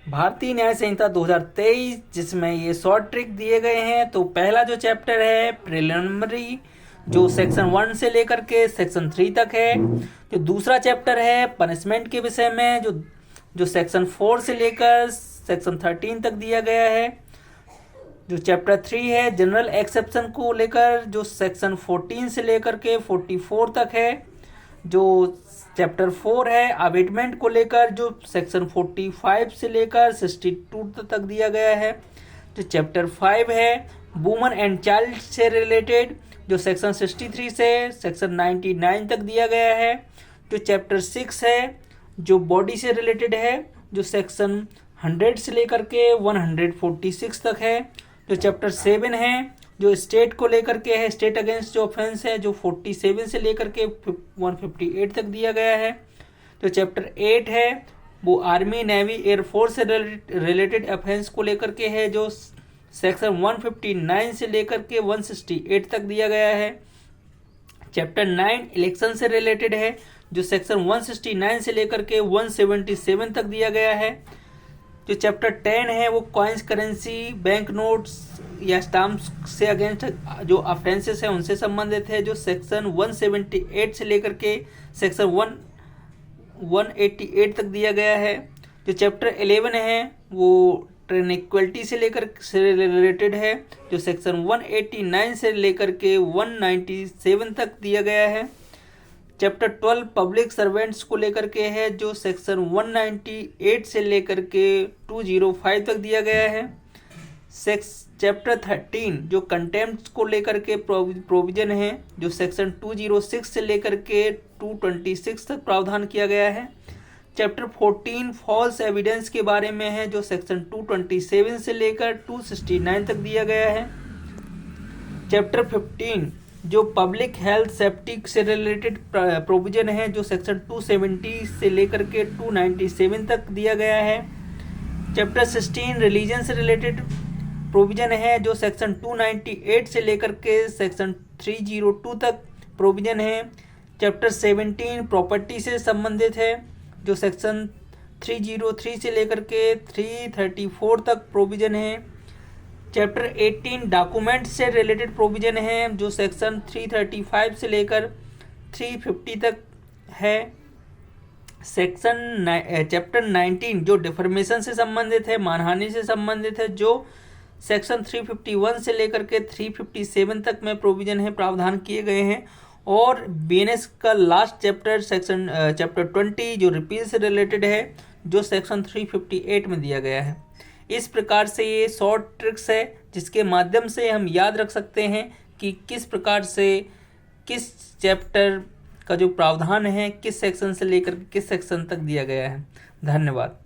भारतीय न्याय संहिता 2023 जिसमें ये शॉर्ट ट्रिक दिए गए हैं। तो पहला जो चैप्टर है प्रिलिमिनरी, जो सेक्शन 1 से लेकर के सेक्शन 3 तक है। जो दूसरा चैप्टर है पनिशमेंट के विषय में, जो सेक्शन 4 से लेकर सेक्शन 13 तक दिया गया है। जो चैप्टर 3 है जनरल एक्सेप्शन को लेकर, जो सेक्शन 14 से लेकर के 44 तक है। जो चैप्टर 4 है अबेटमेंट को लेकर, जो सेक्शन 45 से लेकर 62 तक दिया गया है। जो चैप्टर 5 है वुमन एंड चाइल्ड से रिलेटेड, जो सेक्शन 63 से सेक्शन 99 तक दिया गया है। जो चैप्टर 6 है जो बॉडी से रिलेटेड है, जो सेक्शन 100 से लेकर के 146 तक है। जो चैप्टर 7 है जो स्टेट को लेकर के है, स्टेट अगेंस्ट जो ऑफेंस है, जो 47 से लेकर के 158 तक दिया गया है। जो चैप्टर 8 है वो आर्मी नेवी एयरफोर्स से रिलेटेड ऑफेंस को लेकर के है, जो सेक्शन 159 से लेकर के 168 तक दिया गया है। चैप्टर 9 इलेक्शन से रिलेटेड है, जो सेक्शन 169 से लेकर के 177 तक दिया गया है। जो चैप्टर 10 है वो कॉइन्स, करेंसी, बैंक नोट्स या स्टाम्प्स से अगेंस्ट जो ऑफेंसेस हैं उनसे संबंधित है, जो सेक्शन 178 से लेकर के सेक्शन 188 तक दिया गया है। जो चैप्टर 11 है वो ट्रेनिक्वलिटी से लेकर से रिलेटेड है, जो सेक्शन 189 से लेकर के 197 तक दिया गया है। चैप्टर 12 पब्लिक सर्वेंट्स को लेकर के है, जो सेक्शन 198 से लेकर के 205 तक दिया गया है। चैप्टर 13 जो कंटेम्प्ट को लेकर के प्रोविजन है, जो सेक्शन 206 से लेकर के 226 तक प्रावधान किया गया है। चैप्टर 14 फॉल्स एविडेंस के बारे में है, जो सेक्शन 227 से लेकर 269 तक दिया गया है। चैप्टर 15 जो पब्लिक हेल्थ सेफ्टी से रिलेटेड प्रोविजन है, जो सेक्शन 270 से लेकर के 297 तक दिया गया है। चैप्टर 16 रिलीजन से रिलेटेड प्रोविजन है, जो सेक्शन 298 से लेकर के सेक्शन 302 तक प्रोविजन है। चैप्टर 17 प्रॉपर्टी से संबंधित है, जो सेक्शन 303 से लेकर के 334 तक प्रोविजन है। चैप्टर 18 डॉक्यूमेंट से रिलेटेड प्रोविजन है, जो सेक्शन 335 से लेकर 350 तक है। चैप्टर 19 जो डिफॉर्मेशन से संबंधित है, मानहानि से संबंधित है, जो सेक्शन 351 से लेकर के 357 तक में प्रोविजन है, प्रावधान किए गए हैं। और बीएनएस का लास्ट चैप्टर चैप्टर 20 जो रिपील से रिलेटेड है, जो सेक्शन 358 में दिया गया है। इस प्रकार से ये शॉर्ट ट्रिक्स है जिसके माध्यम से हम याद रख सकते हैं कि किस प्रकार से किस चैप्टर का जो प्रावधान है किस सेक्शन से लेकर किस सेक्शन तक दिया गया है। धन्यवाद।